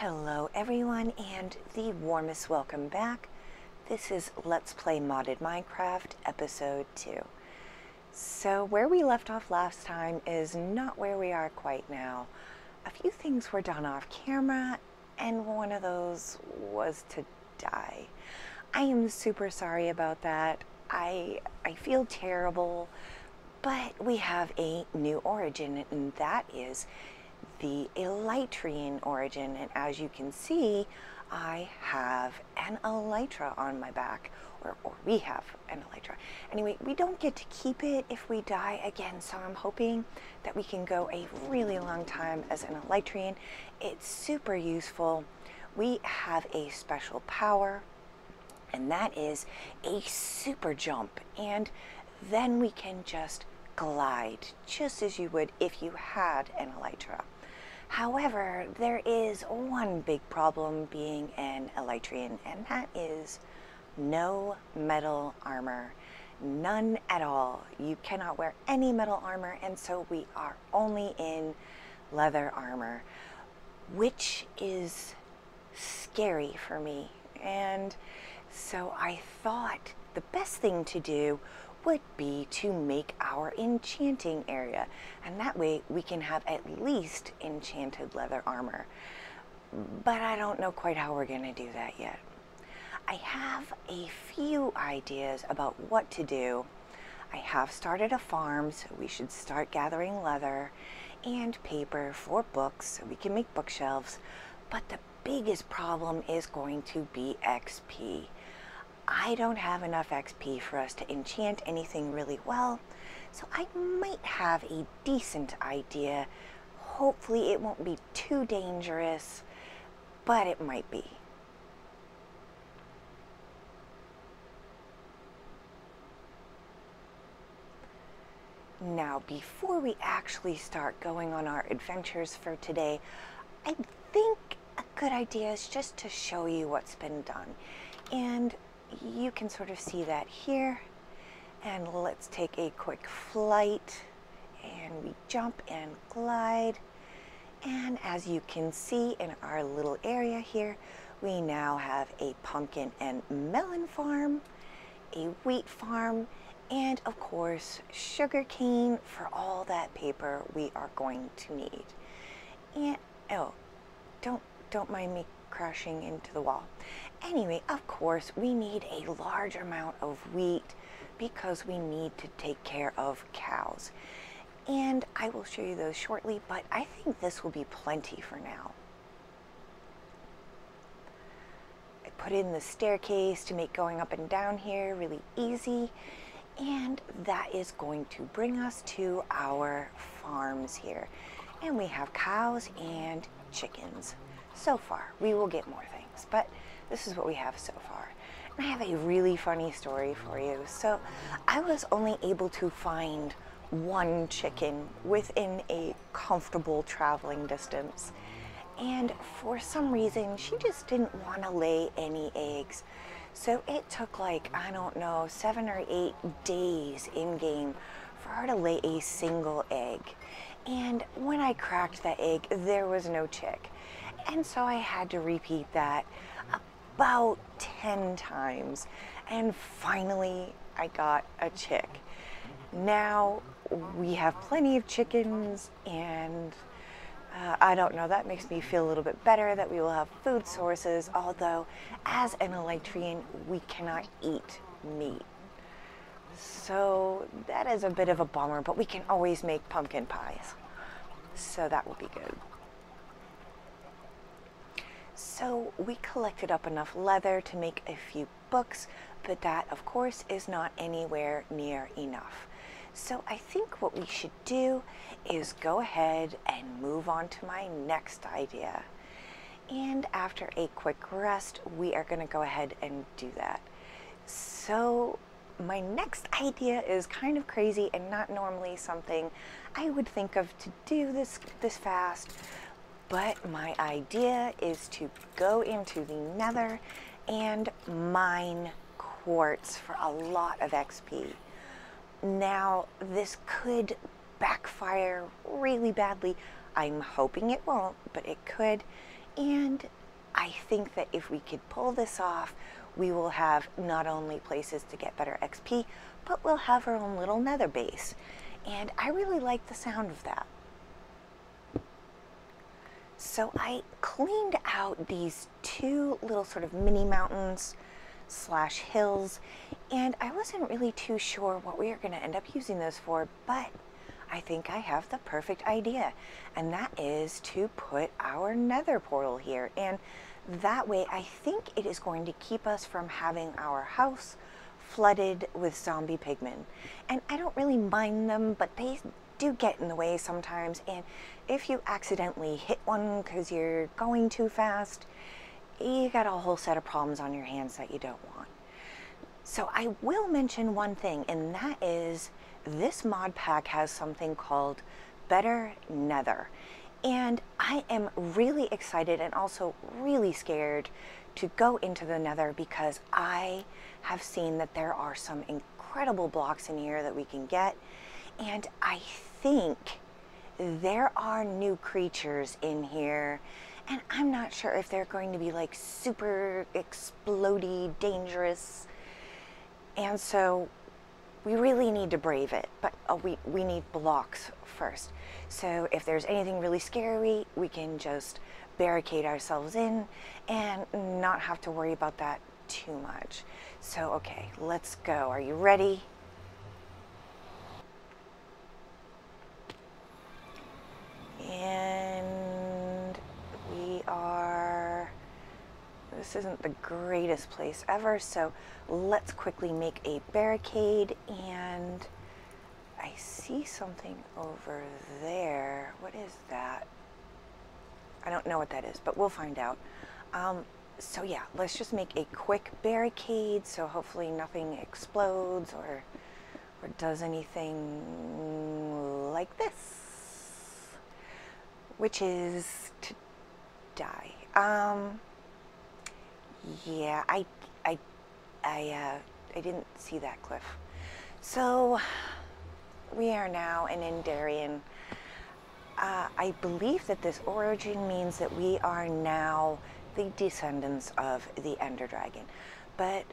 Hello everyone and the warmest welcome back. This is Let's Play Modded Minecraft episode 2. So where we left off last time is not where we are quite now. A few things were done off camera and one of those was to die. I am super sorry about that. I feel terrible, but we have a new origin, and that is the Elytreen Origin, and as you can see, I have an elytra on my back, or we have an elytra. Anyway, we don't get to keep it if we die again, so I'm hoping that we can go a really long time as an elytreen. It's super useful. We have a special power, and that is a super jump, and then we can just glide, just as you would if you had an elytra. However, there is one big problem being an elytreen, and that is no metal armor. None at all. You cannot wear any metal armor, and so we are only in leather armor, which is scary for me. And so I thought the best thing to do would be to make our enchanting area, and that way we can have at least enchanted leather armor. But I don't know quite how we're gonna do that yet. I have a few ideas about what to do. I have started a farm, so we should start gathering leather and paper for books so we can make bookshelves, but the biggest problem is going to be XP. I don't have enough XP for us to enchant anything really well, so I might have a decent idea. Hopefully it won't be too dangerous, but it might be. Now, before we actually start going on our adventures for today, I think a good idea is just to show you what's been done. And you can sort of see that here, and let's take a quick flight, and we jump and glide, and as you can see in our little area here, we now have a pumpkin and melon farm, a wheat farm, and of course sugarcane for all that paper we are going to need. And oh, don't mind me crashing into the wall. Anyway, of course, we need a large amount of wheat because we need to take care of cows. And I will show you those shortly, but I think this will be plenty for now. I put in the staircase to make going up and down here really easy, and that is going to bring us to our farms here. And we have cows and chickens. So far, we will get more things, but this is what we have so far. And I have a really funny story for you. So I was only able to find one chicken within a comfortable traveling distance. And for some reason, she just didn't want to lay any eggs. So it took like, I don't know, 7 or 8 days in-game for her to lay a single egg. And when I cracked that egg, there was no chick. And so I had to repeat that about 10 times. And finally, I got a chick. Now we have plenty of chickens, and I don't know, that makes me feel a little bit better that we will have food sources, although as an elytreen, we cannot eat meat. So that is a bit of a bummer, but we can always make pumpkin pies. So that will be good. So we collected up enough leather to make a few books, but that of course is not anywhere near enough. So I think what we should do is go ahead and move on to my next idea. And after a quick rest, we are going to go ahead and do that. So my next idea is kind of crazy and not normally something I would think of to do this fast. But my idea is to go into the Nether and mine quartz for a lot of XP. Now, this could backfire really badly. I'm hoping it won't, but it could. And I think that if we could pull this off, we will have not only places to get better XP, but we'll have our own little nether base. And I really like the sound of that. So I cleaned out these two little sort of mini mountains slash hills, and I wasn't really too sure what we were going to end up using those for, but I think I have the perfect idea, and that is to put our nether portal here. And that way I think it is going to keep us from having our house flooded with zombie pigmen. And I don't really mind them, but they do get in the way sometimes, and if you accidentally hit one because you're going too fast, you got a whole set of problems on your hands that you don't want. So I will mention one thing, and that is this mod pack has something called Better Nether. And I am really excited and also really scared to go into the nether, because I have seen that there are some incredible blocks in here that we can get. And I think there are new creatures in here, and I'm not sure if they're going to be like super explodey dangerous. And so we really need to brave it, but we need blocks first. So if there's anything really scary, we can just barricade ourselves in and not have to worry about that too much. So okay, let's go. Are you ready? And we are, this isn't the greatest place ever, so let's quickly make a barricade. And I see something over there. What is that? I don't know what that is, but we'll find out. So yeah, let's just make a quick barricade so hopefully nothing explodes or does anything like this, which is to die. Yeah, I didn't see that cliff. So we are now in Endarian. I believe that this origin means that we are now the descendants of the Ender Dragon. But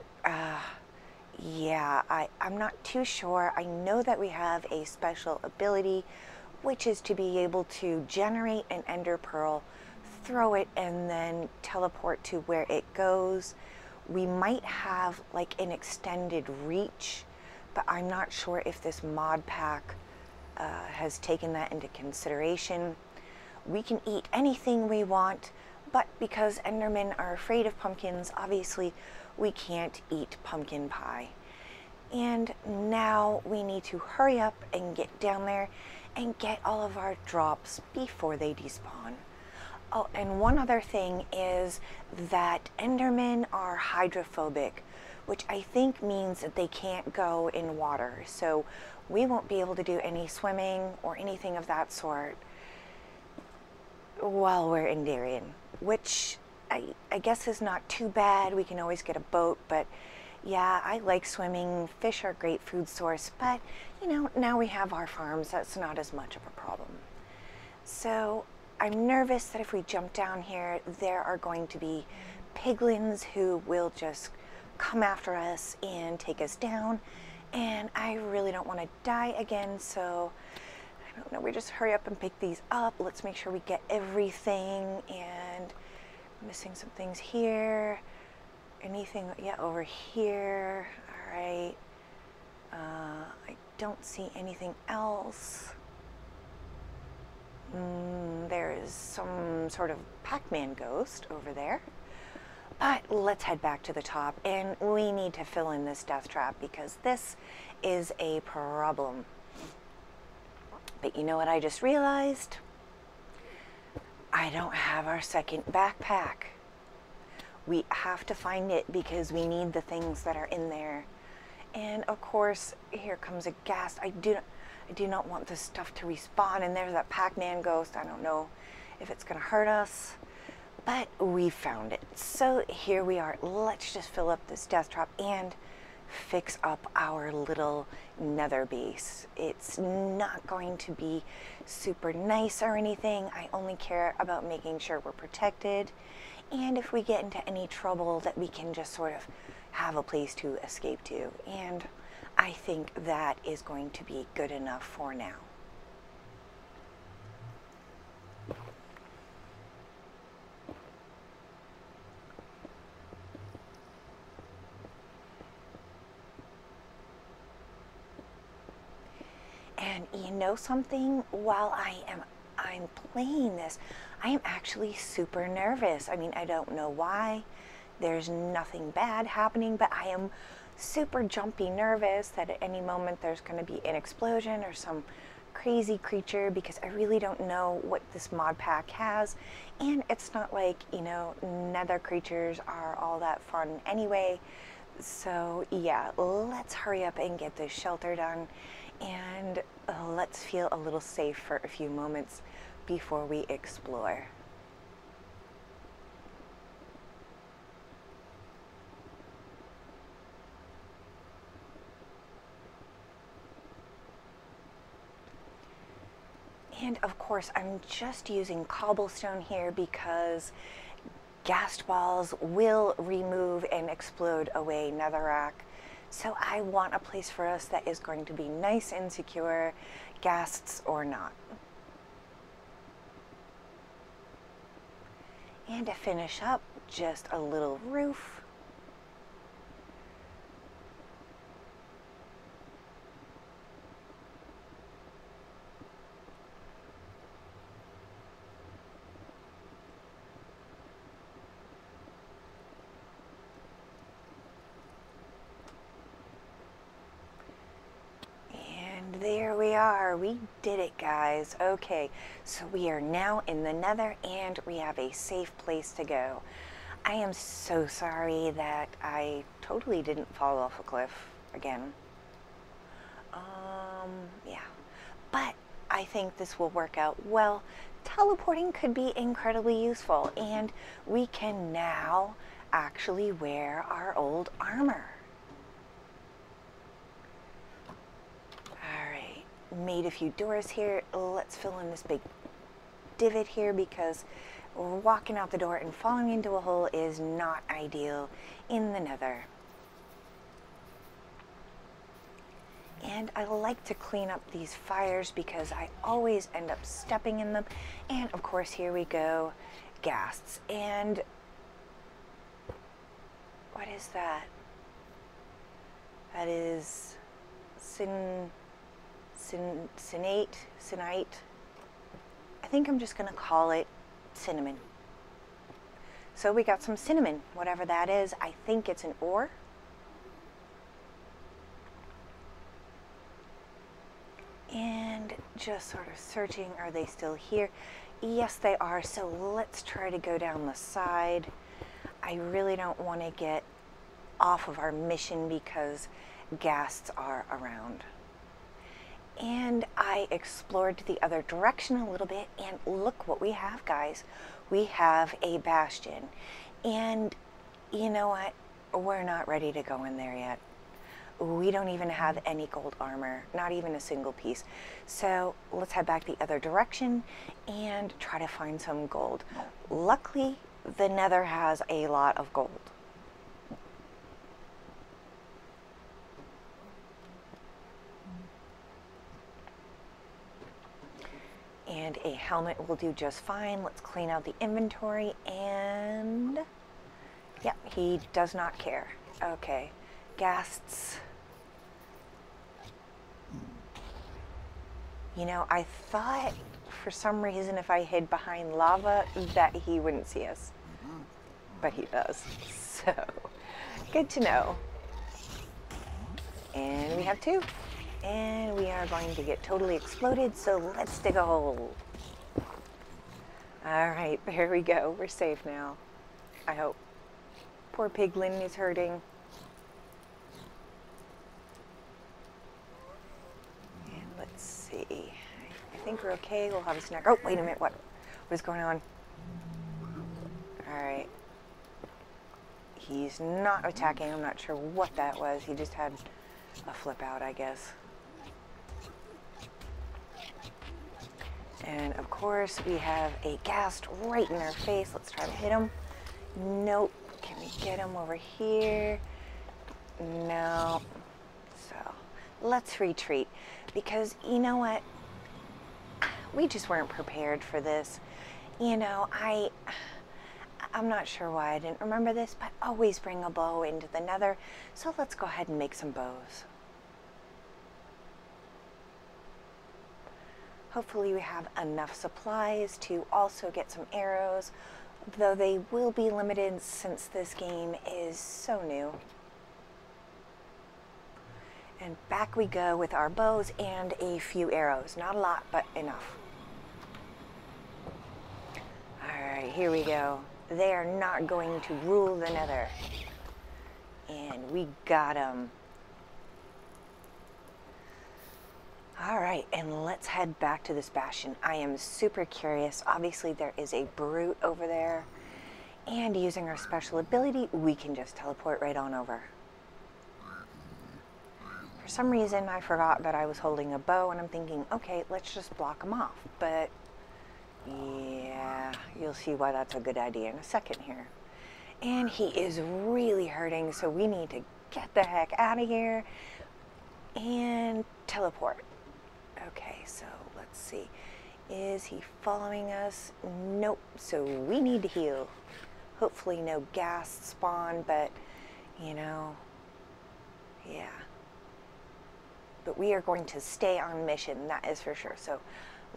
yeah, I'm not too sure. I know that we have a special ability, which is to be able to generate an Ender Pearl, throw it, and then teleport to where it goes. We might have like an extended reach, but I'm not sure if this mod pack has taken that into consideration. We can eat anything we want, but because Endermen are afraid of pumpkins, obviously we can't eat pumpkin pie. And now we need to hurry up and get down there and get all of our drops before they despawn. Oh, and one other thing is that Endermen are hydrophobic, which I think means that they can't go in water. So we won't be able to do any swimming or anything of that sort while we're in Darien, which I guess is not too bad. We can always get a boat, but yeah, I like swimming. Fish are a great food source, but you know, now we have our farms. That's not as much of a problem. So I'm nervous that if we jump down here, there are going to be piglins who will just come after us and take us down. And I really don't want to die again, so I don't know, we just hurry up and pick these up. Let's make sure we get everything, and I'm missing some things here. Anything, yeah, over here. All right. I don't see anything else. There is some sort of Pac-Man ghost over there. But let's head back to the top, and we need to fill in this death trap because this is a problem. But you know what I just realized? I don't have our second backpack. We have to find it because we need the things that are in there. And of course, here comes a ghast. I do not want this stuff to respawn, and there's that Pac-Man ghost. I don't know if it's gonna hurt us. But we found it. So here we are. Let's just fill up this death trap and fix up our little nether base. It's not going to be super nice or anything. I only care about making sure we're protected, and if we get into any trouble, that we can just sort of have a place to escape to. And I think that is going to be good enough for now. And you know something? While I'm playing this, I am actually super nervous. I mean, I don't know why. There's nothing bad happening, but I am super jumpy nervous that at any moment there's going to be an explosion or some crazy creature, because I really don't know what this mod pack has. And it's not like, you know, nether creatures are all that fun anyway. So yeah, let's hurry up and get this shelter done, and let's feel a little safe for a few moments before we explore. And of course, I'm just using cobblestone here because ghast balls will remove and explode away netherrack. So I want a place for us that is going to be nice and secure, ghasts or not. And to finish up, just a little roof. There we are. We did it, guys. Okay, so we are now in the nether and we have a safe place to go. I am so sorry that I totally didn't fall off a cliff again. Yeah, but I think this will work out well. Teleporting could be incredibly useful, and we can now actually wear our old armor. Made a few doors here. Let's fill in this big divot here, because walking out the door and falling into a hole is not ideal in the nether. And I like to clean up these fires because I always end up stepping in them. And of course, here we go, ghasts. And what is that? That is Sinite. I think I'm just going to call it cinnamon. So we got some cinnamon, whatever that is. I think it's an ore. And just sort of searching, are they still here? Yes, they are. So let's try to go down the side. I really don't want to get off of our mission because ghasts are around. And I explored the other direction a little bit, and look what we have, guys. We have a bastion. And you know what? We're not ready to go in there yet. We don't even have any gold armor, not even a single piece. So let's head back the other direction and try to find some gold. Luckily, the nether has a lot of gold. And a helmet will do just fine. Let's clean out the inventory, and yeah, he does not care. Okay, ghasts. You know, I thought for some reason if I hid behind lava that he wouldn't see us, but he does. So, good to know. And we have two. And we are going to get totally exploded, so let's dig a hole. All right, there we go. We're safe now, I hope. Poor Piglin is hurting. And let's see. I think we're okay. We'll have a snack. Oh, wait a minute. What is going on? All right. He's not attacking. I'm not sure what that was. He just had a flip out, I guess. And of course, we have a ghast right in our face. Let's try to hit him. Nope. Can we get him over here? No. So let's retreat, because you know what? We just weren't prepared for this. You know, I'm not sure why I didn't remember this, but always bring a bow into the Nether. So let's go ahead and make some bows. Hopefully we have enough supplies to also get some arrows, though they will be limited since this game is so new. And back we go with our bows and a few arrows. Not a lot, but enough. Alright, here we go. They are not going to rule the Nether. And we got them. Alright, and let's head back to this bastion. I am super curious. Obviously there is a brute over there. And using our special ability, we can just teleport right on over. For some reason, I forgot that I was holding a bow, and I'm thinking, okay, let's just block them off. But, yeah, you'll see why that's a good idea in a second here. And he is really hurting, so we need to get the heck out of here and teleport. Okay, so let's see. Is he following us? Nope, so we need to heal. Hopefully no ghast spawn, but, you know, yeah. But we are going to stay on mission, that is for sure. So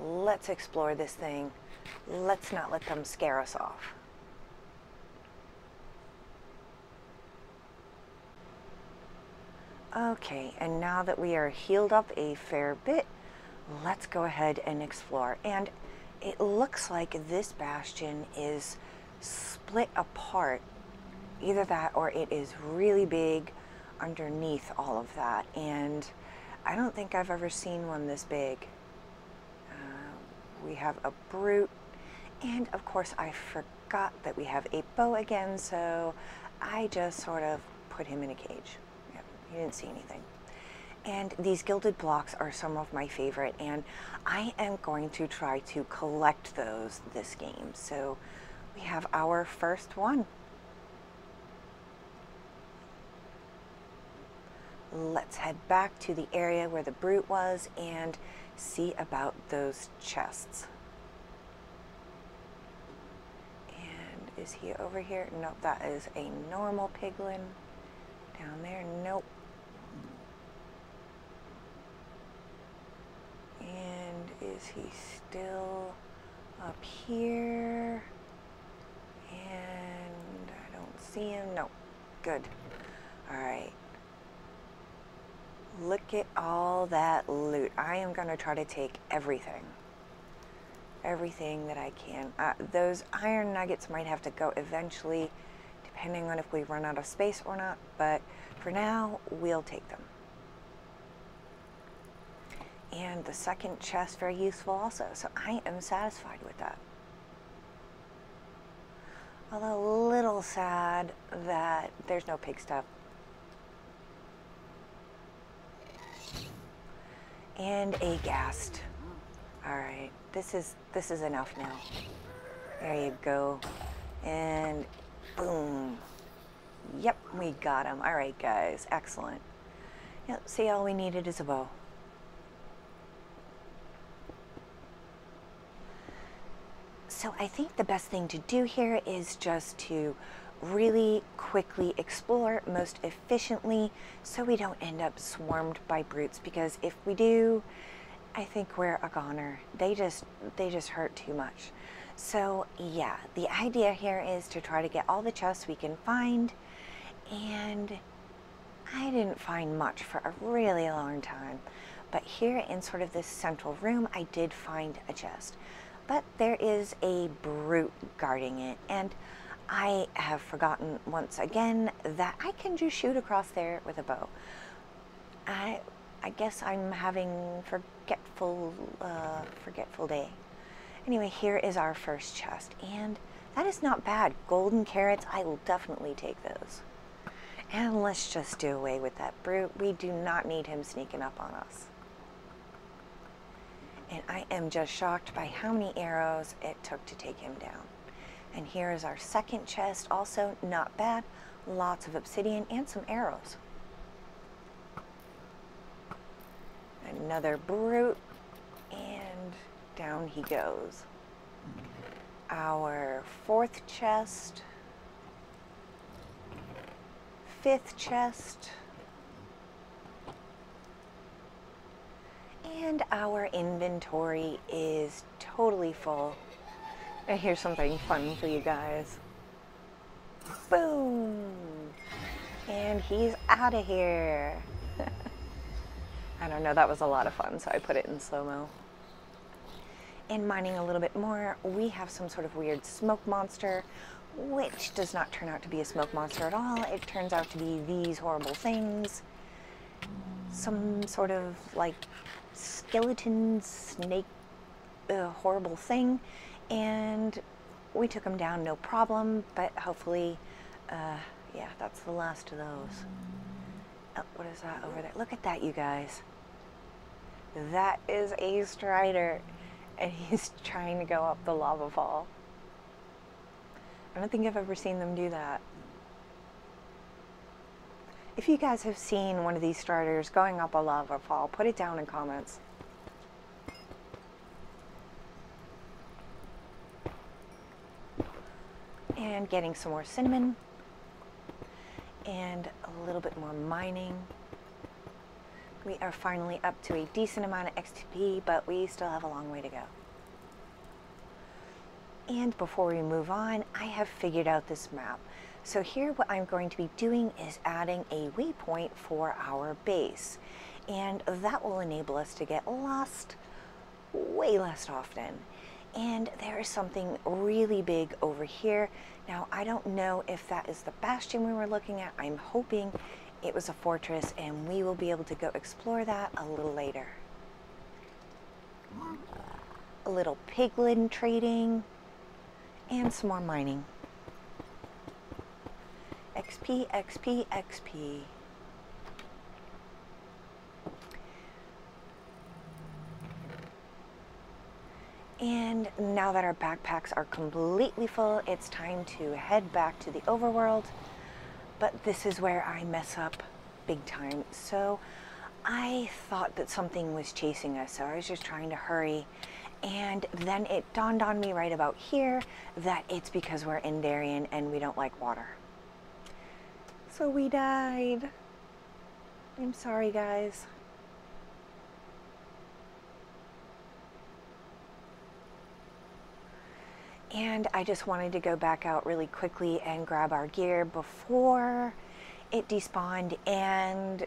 let's explore this thing. Let's not let them scare us off. Okay, and now that we are healed up a fair bit, let's go ahead and explore. And it looks like this bastion is split apart. Either that or it is really big underneath all of that. And I don't think I've ever seen one this big. We have a brute, and of course I forgot that we have a bow again, so I just sort of put him in a cage. Yeah, he didn't see anything. And these gilded blocks are some of my favorite, and I am going to try to collect those this game. So we have our first one. Let's head back to the area where the brute was and see about those chests. And is he over here? Nope, that is a normal piglin. Down there, nope. And is he still up here? And I don't see him. Nope. Good. All right. Look at all that loot. I am going to try to take everything. Everything that I can. Those iron nuggets might have to go eventually, depending on if we run out of space or not. But for now, we'll take them. And the second chest, very useful also. So I am satisfied with that. Although a little sad that there's no pig stuff. And a ghast. Alright, this is enough now. There you go. And boom. Yep, we got him. Alright guys, excellent. Yep, see, all we needed is a bow. So I think the best thing to do here is just to really quickly explore most efficiently so we don't end up swarmed by brutes, because if we do, I think we're a goner. They just hurt too much. So yeah, the idea here is to try to get all the chests we can find, and I didn't find much for a really long time, but here in sort of this central room I did find a chest, but there is a brute guarding it, and I have forgotten once again that I can just shoot across there with a bow. I guess I'm having forgetful day. Anyway, here is our first chest, and That is not bad. Golden carrots, I will definitely take those. And let's just do away with that brute. We do not need him sneaking up on us. And I am just shocked by how many arrows it took to take him down. And here is our second chest, also not bad. Lots of obsidian and some arrows. Another brute, and down he goes. Our fourth chest, fifth chest, and our inventory is totally full. And here's something fun for you guys. Boom! And he's out of here. I don't know, that was a lot of fun, so I put it in slow-mo. And mining a little bit more, we have some sort of weird smoke monster, which does not turn out to be a smoke monster at all. It turns out to be these horrible things. Some sort of like skeleton snake horrible thing. And we took them down no problem, but hopefully, yeah, that's the last of those. Oh, what is that over there? Look at that, you guys. That is a strider. And he's trying to go up the lava fall. I don't think I've ever seen them do that. If you guys have seen one of these striders going up a lava fall, put it down in comments. And getting some more cinnamon. And a little bit more mining. We are finally up to a decent amount of XP, but we still have a long way to go. And before we move on, I have figured out this map. So here what I'm going to be doing is adding a waypoint for our base. And that will enable us to get lost way less often. And there is something really big over here. Now, I don't know if that is the bastion we were looking at. I'm hoping it was a fortress, and we will be able to go explore that a little later. A little piglin trading, and some more mining. XP, XP, XP. And now that our backpacks are completely full, it's time to head back to the overworld. But this is where I mess up big time. So I thought that something was chasing us, so I was just trying to hurry. And then it dawned on me right about here that it's because we're in Darien and we don't like water. So we died. I'm sorry, guys. And I just wanted to go back out really quickly and grab our gear before it despawned and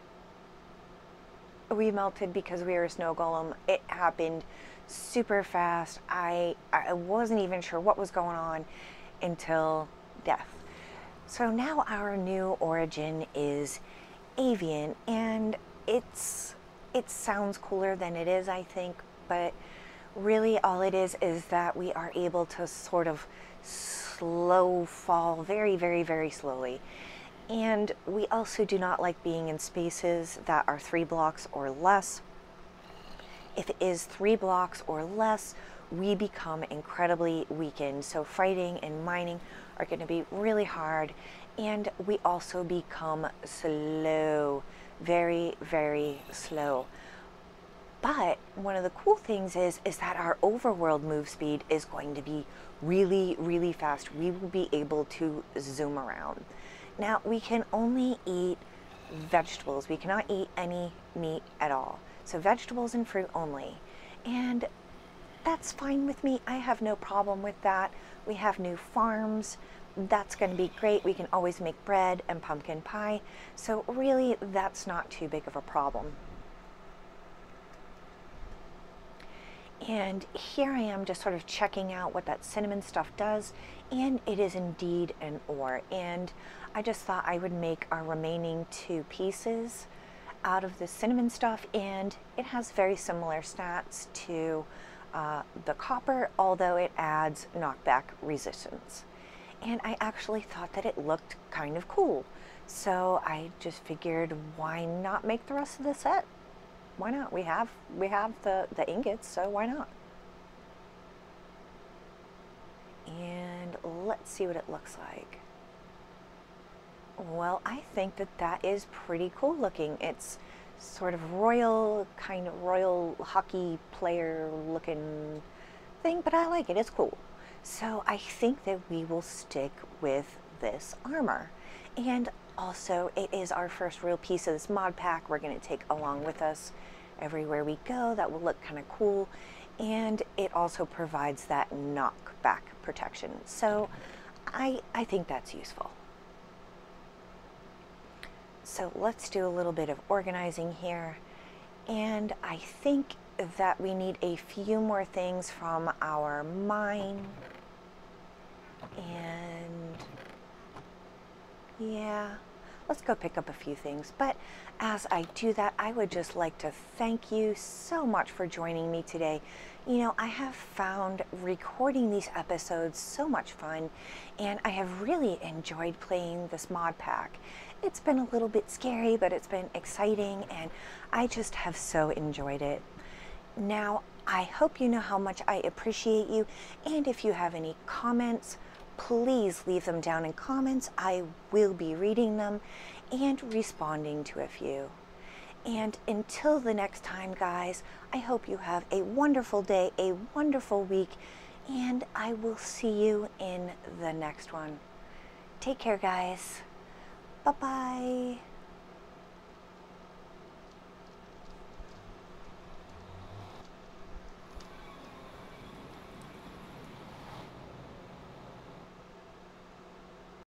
we melted because we were a snow golem. It happened super fast. I wasn't even sure what was going on until death. So now our new origin is avian, and it sounds cooler than it is, I think, but really all it is that we are able to sort of slow fall very, very, very slowly. And we also do not like being in spaces that are 3 blocks or less. If it is 3 blocks or less, we become incredibly weakened. So fighting and mining are going to be really hard, and we also become slow, very, very slow. But one of the cool things is that our overworld move speed is going to be really, really fast. We will be able to zoom around. Now, we can only eat vegetables. We cannot eat any meat at all. So vegetables and fruit only. And that's fine with me. I have no problem with that. We have new farms. That's going to be great. We can always make bread and pumpkin pie. So really, that's not too big of a problem. And here I am just sort of checking out what that cinnamon stuff does, and it is indeed an ore. And I just thought I would make our remaining 2 pieces out of the cinnamon stuff, and it has very similar stats to the copper, although it adds knockback resistance. and I actually thought that it looked kind of cool. So I just figured, why not make the rest of the set? Why not? We have the ingots, so why not? And let's see what it looks like. Well, I think that that is pretty cool looking. It's sort of royal, kind of royal hockey player looking thing, but I like it. It's cool. So I think that we will stick with this armor. And also, it is our first real piece of this mod pack we're going to take along with us everywhere we go. That will look kind of cool. And it also provides that knockback protection. So I think that's useful. So let's do a little bit of organizing here. And I think that we need a few more things from our mine. And yeah, let's go pick up a few things. But as I do that, I would just like to thank you so much for joining me today. You know, I have found recording these episodes so much fun, and I have really enjoyed playing this mod pack. It's been a little bit scary, but it's been exciting, and I just have so enjoyed it. Now, I hope you know how much I appreciate you, and if you have any comments, please leave them down in comments. I will be reading them and responding to a few. And until the next time, guys, I hope you have a wonderful day, a wonderful week, and I will see you in the next one. Take care, guys. Bye-bye.